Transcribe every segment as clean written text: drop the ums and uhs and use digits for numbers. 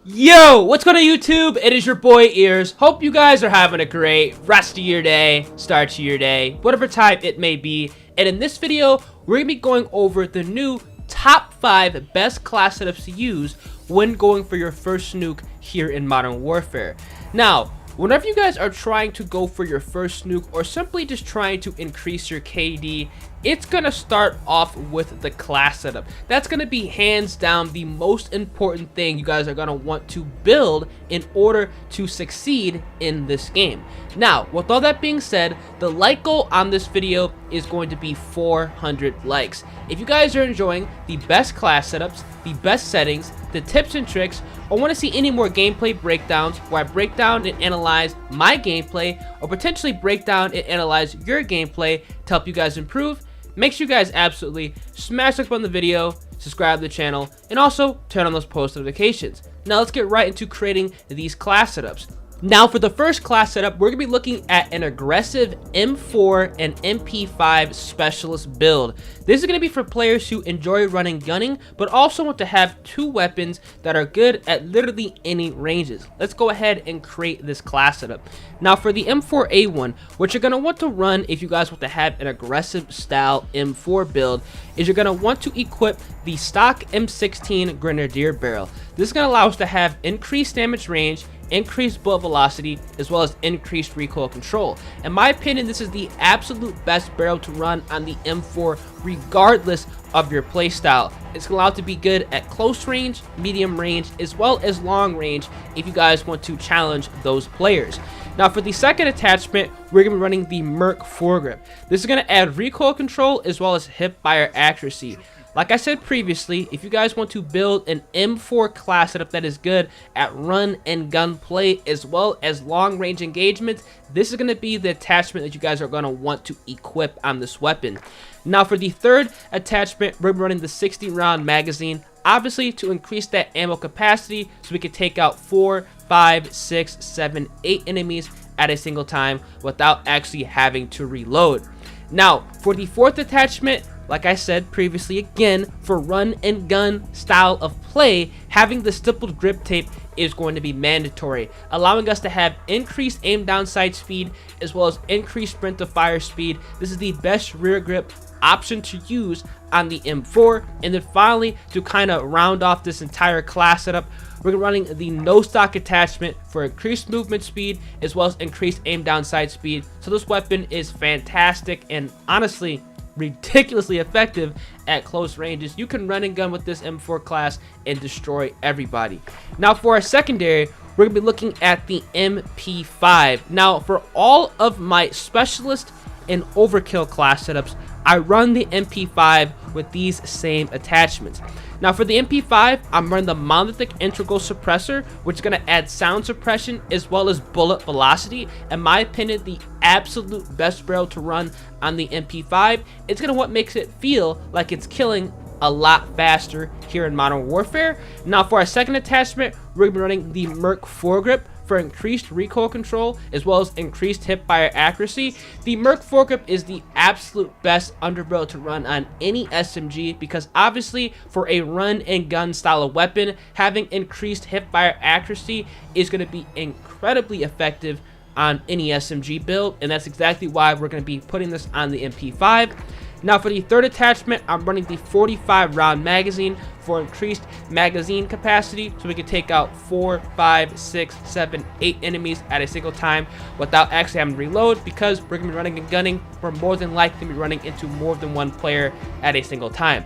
Yo, what's going on YouTube? It is your boy Ears. Hope you guys are having a great rest of your day, start to your day, whatever time it may be. And in this video, we're going to be going over the new top 5 best class setups to use when going for your first nuke here in Modern Warfare. Now, whenever you guys are trying to go for your first nuke or simply just trying to increase your KD, it's going to start off with the class setup. That's going to be hands down the most important thing you guys are going to want to build in order to succeed in this game. Now, with all that being said, the like goal on this video is going to be 400 likes. If you guys are enjoying the best class setups, the best settings, the tips and tricks, or want to see any more gameplay breakdowns where I break down and analyze my gameplay or potentially break down and analyze your gameplay to help you guys improve, make sure you guys absolutely smash the like button on the video, subscribe to the channel, and also turn on those post notifications. Now let's get right into creating these class setups. Now for the first class setup, we're going to be looking at an aggressive M4 and MP5 Specialist build. This is going to be for players who enjoy running gunning, but also want to have two weapons that are good at literally any ranges. Let's go ahead and create this class setup. Now for the M4A1, what you're going to want to run if you guys want to have an aggressive style M4 build is you're going to want to equip the stock M16 Grenadier barrel. This is going to allow us to have increased damage range, increased bullet velocity, as well as increased recoil control. In my opinion, this is the absolute best barrel to run on the M4 regardless of your playstyle. It's allowed to be good at close range, medium range, as well as long range if you guys want to challenge those players. Now for the second attachment, we're going to be running the Merc foregrip. This is going to add recoil control as well as hip-fire accuracy. Like I said previously, if you guys want to build an M4 class setup that is good at run and gun play as well as long range engagement, this is going to be the attachment that you guys are going to want to equip on this weapon. Now for the third attachment, we're running the 60-round magazine, obviously to increase that ammo capacity so we can take out 4, 5, 6, 7, 8 enemies at a single time without actually having to reload. Now for the fourth attachment, like I said previously, again, for run and gun style of play, having the stippled grip tape is going to be mandatory, allowing us to have increased aim down sight speed as well as increased sprint to fire speed. This is the best rear grip option to use on the M4. And then finally, to kind of round off this entire class setup, we're running the no stock attachment for increased movement speed as well as increased aim down sight speed. So this weapon is fantastic and honestly ridiculously effective at close ranges. You can run and gun with this M4 class and destroy everybody. Now for our secondary, we're going to be looking at the MP5. Now for all of my specialist and overkill class setups, I run the MP5 with these same attachments. Now for the MP5, I'm running the monolithic integral suppressor, which is going to add sound suppression as well as bullet velocity. In my opinion, the absolute best barrel to run on the MP5. It's going to what makes it feel like it's killing a lot faster here in Modern Warfare. Now for our second attachment, we're going to be running the Merc foregrip for increased recoil control as well as increased hip fire accuracy. The Merc foregrip is the absolute best underbarrel to run on any SMG because obviously for a run and gun style of weapon, having increased hip fire accuracy is going to be incredibly effective on any SMG build, and that's exactly why we're going to be putting this on the MP5. Now for the third attachment, I'm running the 45 round magazine for increased magazine capacity so we can take out 4, 5, 6, 7, 8 enemies at a single time without actually having to reload, because we're going to be running and gunning. We're more than likely going to be running into more than one player at a single time.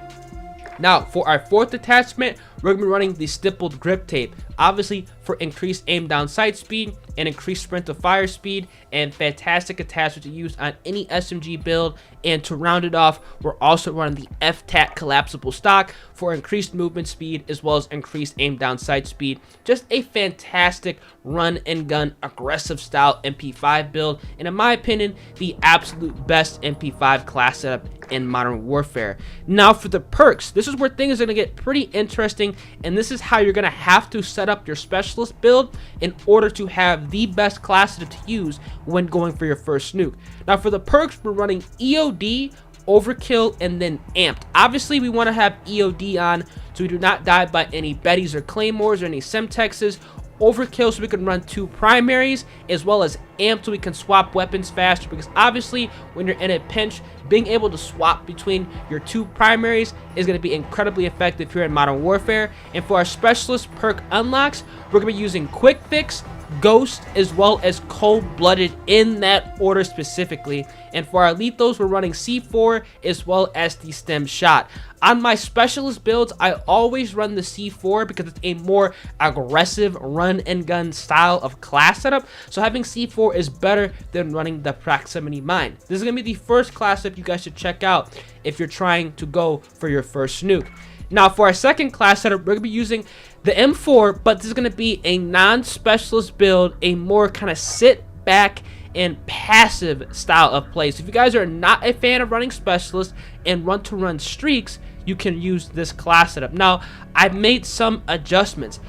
Now for our fourth attachment, we're going to be running the stippled grip tape, obviously for increased aim down sight speed and increased sprint to fire speed, and fantastic attachment to use on any SMG build. And to round it off, we're also running the FTAC collapsible stock for increased movement speed as well as increased aim down sight speed. Just a fantastic run and gun aggressive style MP5 build, and in my opinion, the absolute best MP5 class setup in Modern Warfare. Now for the perks, this is where things are going to get pretty interesting, and this is how you're going to have to set up your specialist build in order to have the best class setup to use when going for your first nuke. Now for the perks, we're running EOD overkill, and then amped. Obviously, we want to have EOD on so we do not die by any Bettys or Claymores or any Semtexes. Overkill so we can run 2 primaries, as well as amped so we can swap weapons faster, because obviously when you're in a pinch, being able to swap between your 2 primaries is going to be incredibly effective here in Modern Warfare. And for our specialist perk unlocks, we're going to be using Quick Fix, Ghost, as well as Cold-Blooded, in that order specifically. And for our lethals, we're running C4 as well as the stem shot. On my specialist builds, I always run the C4 because it's a more aggressive run and gun style of class setup. So having C4 is better than running the proximity mine. This is going to be the first class setup you guys should check out if you're trying to go for your first nuke. Now for our second class setup, we're going to be using the M4, but this is going to be a non-specialist build, a more kind of sit back and passive style of play. So if you guys are not a fan of running specialists and want to run streaks, you can use this class setup. Now, I've made some adjustments.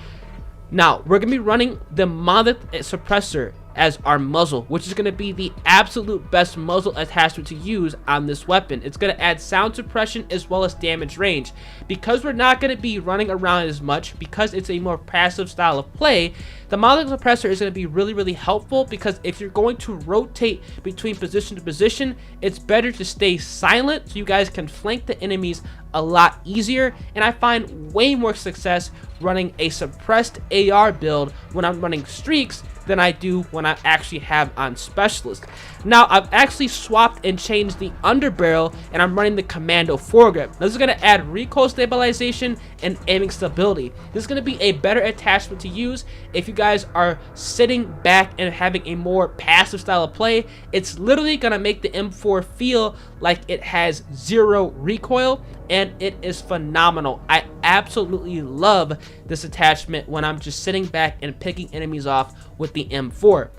Now, we're going to be running the Monolith Suppressor as our muzzle, which is going to be the absolute best muzzle attachment to use on this weapon. It's going to add sound suppression as well as damage range. Because we're not going to be running around as much, because it's a more passive style of play, the Monolith Suppressor is going to be really helpful, because if you're going to rotate between position to position, it's better to stay silent so you guys can flank the enemies a lot easier. And I find way more success running a suppressed AR build when I'm running streaks than I do when I actually have on specialist. Now I've actually swapped and changed the underbarrel, and I'm running the commando foregrip. This is going to add recoil stabilization and aiming stability. This is going to be a better attachment to use if you guys are sitting back and having a more passive style of play. It's literally going to make the M4 feel like it has 0 recoil, and it is phenomenal. I absolutely love this attachment when I'm just sitting back and picking enemies off with the M4.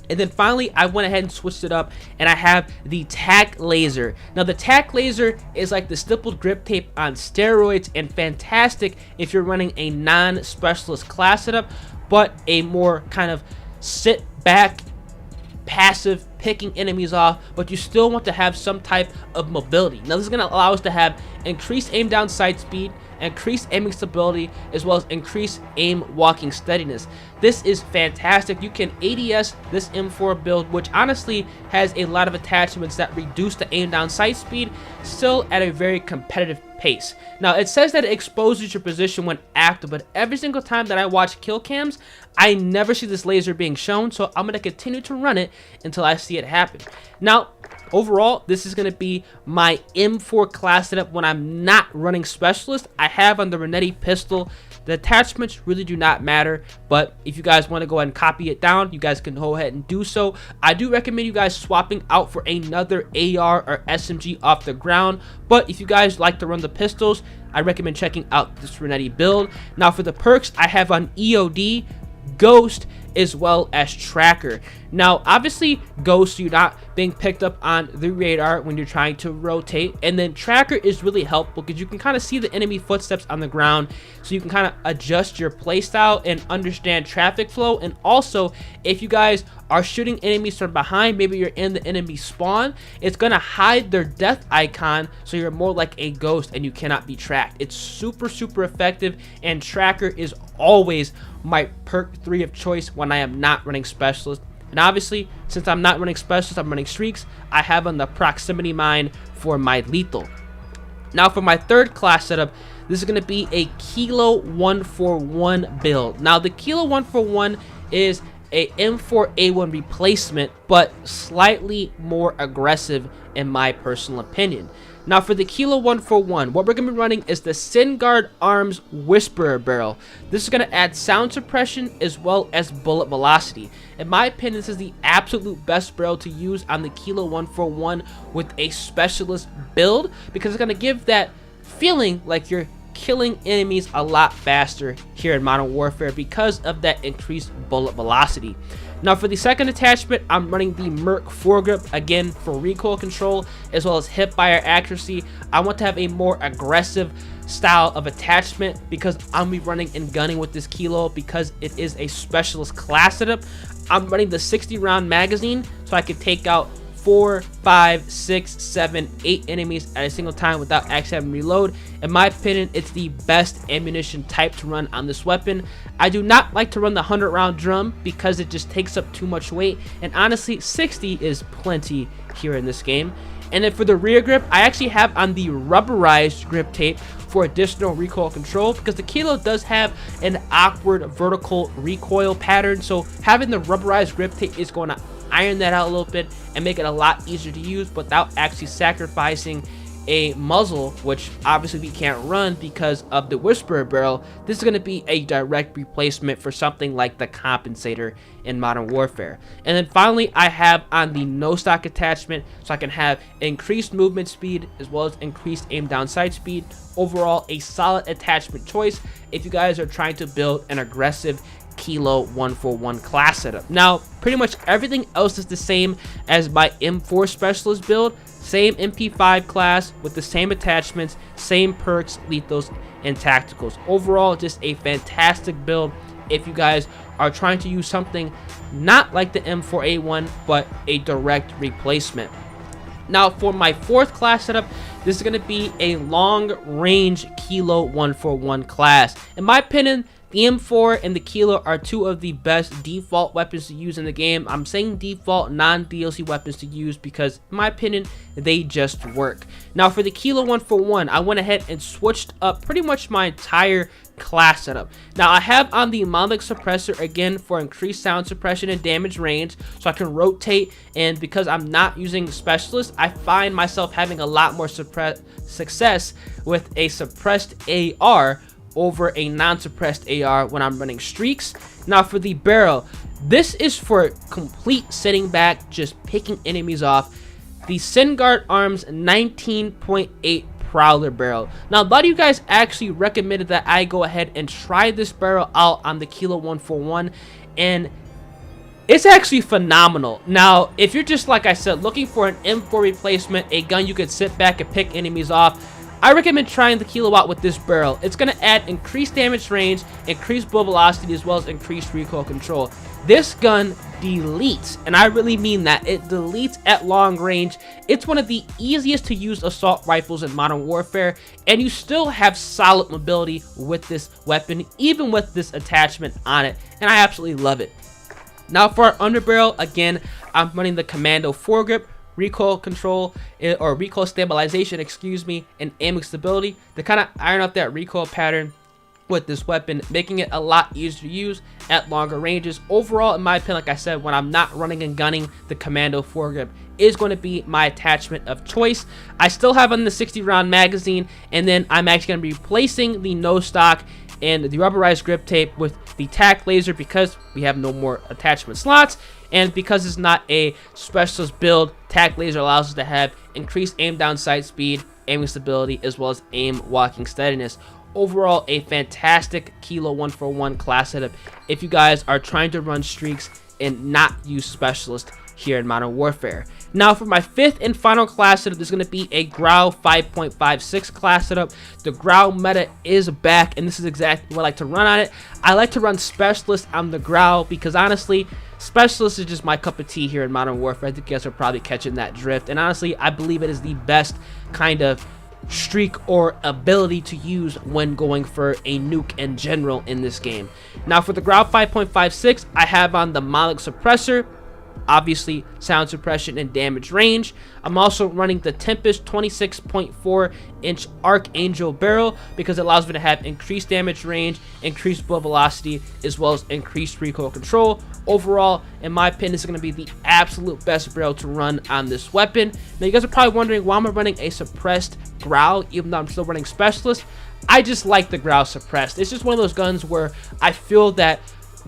And then finally, I went ahead and switched it up, and I have the tack laser. Now the tack laser is like the stippled grip tape on steroids, and fantastic if you're running a non-specialist class setup, but a more kind of sit back, passive, picking enemies off, but you still want to have some type of mobility. Now this is going to allow us to have increased aim down sight speed, increased aiming stability, as well as increased aim walking steadiness. This is fantastic. You can ADS this M4 build, which honestly has a lot of attachments that reduce the aim down sight speed, still at a very competitive pace. Now it says that it exposes your position when active, but every single time that I watch kill cams, I never see this laser being shown, so I'm going to continue to run it until I see it happen. Now overall, this is going to be my M4 class setup when I'm not running specialist. I have on the Renetti pistol. The attachments really do not matter, but if you guys want to go ahead and copy it down, you guys can go ahead and do so. I do recommend you guys swapping out for another AR or SMG off the ground, but if you guys like to run the pistols, I recommend checking out this Renetti build. Now for the perks, I have on EOD, Ghost, as well as Tracker. Now obviously Ghost, you're not being picked up on the radar when you're trying to rotate, and then Tracker is really helpful because you can kind of see the enemy footsteps on the ground, so you can kind of adjust your playstyle and understand traffic flow. And also, if you guys are shooting enemies from behind, maybe you're in the enemy spawn, it's gonna hide their death icon, so you're more like a ghost and you cannot be tracked. It's super effective, and Tracker is always my perk 3 of choice when I am not running specialist. And obviously, since I'm not running specialist, I'm running streaks, I have on the proximity mine for my lethal. Now for my third class setup, this is going to be a Kilo 141 build. Now the Kilo 141 is a M4A1 replacement, but slightly more aggressive in my personal opinion. Now for the Kilo 141, what we're going to be running is the SynGuard Arms Whisperer barrel. This is going to add sound suppression as well as bullet velocity. In my opinion, this is the absolute best barrel to use on the Kilo 141 with a specialist build, because it's going to give that feeling like you're killing enemies a lot faster here in Modern Warfare because of that increased bullet velocity. Now for the second attachment, I'm running the Merc foregrip, again for recoil control as well as hip fire accuracy. I want to have a more aggressive style of attachment because I'm be running and gunning with this Kilo because it is a specialist class setup. I'm running the 60 round magazine so I can take out 4, 5, 6, 7, 8 enemies at a single time without actually having to reload. In my opinion, it's the best ammunition type to run on this weapon. I do not like to run the 100 round drum because it just takes up too much weight, and honestly 60 is plenty here in this game. And then for the rear grip, I actually have on the rubberized grip tape for additional recoil control, because the Kilo does have an awkward vertical recoil pattern, so having the rubberized grip tape is going to iron that out a little bit and make it a lot easier to use without actually sacrificing a muzzle, which obviously we can't run because of the Whisperer barrel. This is going to be a direct replacement for something like the compensator in Modern Warfare. And then finally, I have on the no stock attachment, so I can have increased movement speed as well as increased aim down sight speed. Overall, a solid attachment choice if you guys are trying to build an aggressive Kilo 141 class setup. Now, pretty much everything else is the same as my M4 Specialist build. Same MP5 class with the same attachments, same perks, lethals, and tacticals. Overall, just a fantastic build if you guys are trying to use something not like the M4A1, but a direct replacement. Now, for my fourth class setup, this is going to be a long-range Kilo 141 class. In my opinion, the M4 and the Kilo are two of the best default weapons to use in the game. I'm saying default, non-DLC weapons to use because, in my opinion, they just work. Now, for the Kilo 141, I went ahead and switched up pretty much my entire class setup. Now, I have on the monolithic suppressor again for increased sound suppression and damage range, so I can rotate, and because I'm not using Specialist, I find myself having a lot more success with a suppressed AR over a non-suppressed AR when I'm running streaks. Now, for the barrel, this is for complete sitting back, just picking enemies off. The Syngard Arms 19.8 Prowler barrel. Now, a lot of you guys actually recommended that I go ahead and try this barrel out on the Kilo 141, and it's actually phenomenal. Now, if you're just, like I said, looking for an M4 replacement, a gun you could sit back and pick enemies off, I recommend trying the Kilo out with this barrel. It's going to add increased damage range, increased bullet velocity, as well as increased recoil control. This gun deletes, and I really mean that. It deletes at long range. It's one of the easiest to use assault rifles in Modern Warfare, and you still have solid mobility with this weapon, even with this attachment on it, and I absolutely love it. Now, for our underbarrel, again, I'm running the Commando foregrip, recoil control, or recoil stabilization, excuse me, and aiming stability to kind of iron out that recoil pattern with this weapon, making it a lot easier to use at longer ranges. Overall, in my opinion, like I said, when I'm not running and gunning, the Commando foregrip is going to be my attachment of choice. I still have on the 60 round magazine, and then I'm actually going to be replacing the no stock and the rubberized grip tape with the tac laser because we have no more attachment slots, and because it's not a specialist build, tac laser allows us to have increased aim down sight speed, aiming stability, as well as aim walking steadiness. Overall, a fantastic Kilo 141 class setup if you guys are trying to run streaks and not use specialist here in Modern Warfare. Now, for my fifth and final class setup, there's going to be a Grau 5.56 class setup. The Grau meta is back, and this is exactly what I like to run on it. I like to run Specialist on the Grau because, honestly, Specialist is just my cup of tea here in Modern Warfare. I think you guys are probably catching that drift, and honestly, I believe it is the best kind of streak or ability to use when going for a nuke in general in this game. Now, for the Grau 5.56, I have on the monolithic suppressor, obviously sound suppression and damage range. I'm also running the Tempest 26.4 inch Archangel barrel because it allows me to have increased damage range, increased bullet velocity, as well as increased recoil control. Overall, in my opinion, this is going to be the absolute best barrel to run on this weapon. Now, you guys are probably wondering why I'm running a suppressed Grau even though I'm still running Specialist. I just like the Grau suppressed. It's just one of those guns where I feel that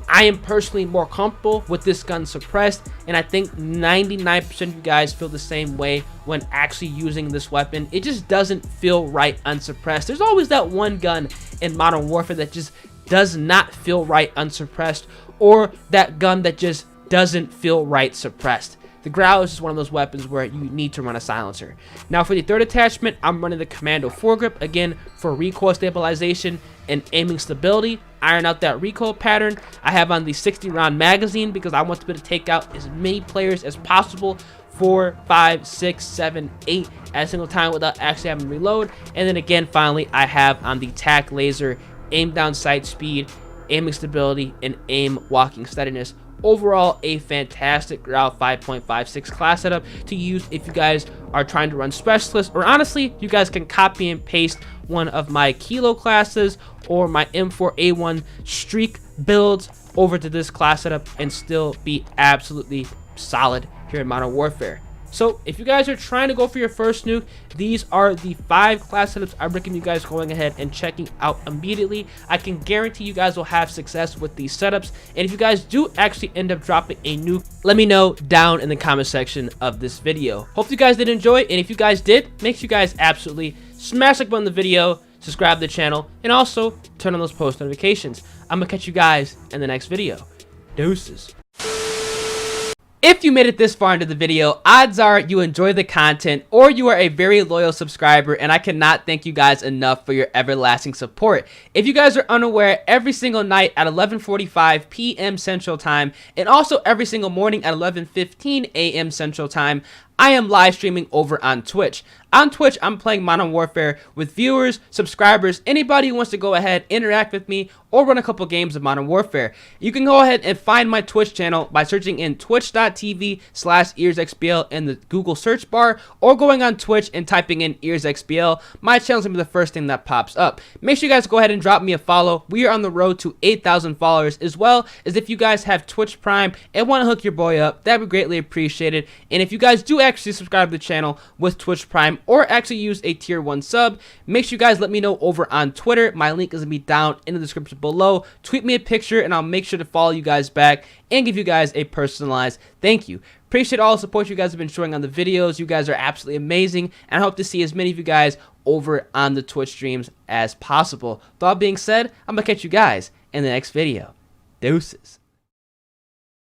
I am personally more comfortable with this gun suppressed, and I think 99% of you guys feel the same way when actually using this weapon. It just doesn't feel right unsuppressed. There's always that one gun in Modern Warfare that just does not feel right unsuppressed, or that gun that just doesn't feel right suppressed. The Grau is just one of those weapons where you need to run a silencer. Now, for the third attachment, I'm running the Commando foregrip, again, for recoil stabilization and aiming stability. Iron out that recoil pattern. I have on the 60 round magazine because I want to be able to take out as many players as possible 4, 5, 6, 7, 8 at a single time without actually having to reload. And then again, finally, I have on the tac laser, aim down sight speed, aiming stability, and aim walking steadiness. Overall, a fantastic Grau 5.56 class setup to use if you guys are trying to run Specialist, or honestly, you guys can copy and paste one of my Kilo classes or my M4A1 Streak builds over to this class setup and still be absolutely solid here in Modern Warfare. So if you guys are trying to go for your first nuke, these are the 5 class setups I recommend you guys going ahead and checking out immediately. I can guarantee you guys will have success with these setups. And if you guys do actually end up dropping a nuke, let me know down in the comment section of this video. Hope you guys did enjoy, and if you guys did, make sure you guys absolutely smash like button on the video, subscribe to the channel, and also turn on those post notifications. I'm gonna catch you guys in the next video. Deuces. If you made it this far into the video, odds are you enjoy the content or you are a very loyal subscriber, and I cannot thank you guys enough for your everlasting support. If you guys are unaware, every single night at 11:45 p.m. Central Time and also every single morning at 11:15 a.m. Central Time, I am live streaming over on Twitch. On Twitch, I'm playing Modern Warfare with viewers, subscribers, anybody who wants to go ahead, interact with me, or run a couple games of Modern Warfare. You can go ahead and find my Twitch channel by searching in twitch.tv/earsxbl in the Google search bar, or going on Twitch and typing in earsxbl. My channel's gonna be the first thing that pops up. Make sure you guys go ahead and drop me a follow. We are on the road to 8,000 followers, as well as if you guys have Twitch Prime and want to hook your boy up, that'd be greatly appreciated. And if you guys do actually subscribe to the channel with Twitch Prime or actually use a tier 1 sub, make sure you guys let me know over on Twitter. My link is gonna be down in the description below. Tweet me a picture and I'll make sure to follow you guys back and give you guys a personalized thank you. Appreciate all the support you guys have been showing on the videos. You guys are absolutely amazing, and I hope to see as many of you guys over on the Twitch streams as possible. With all being said, I'm gonna catch you guys in the next video. Deuces.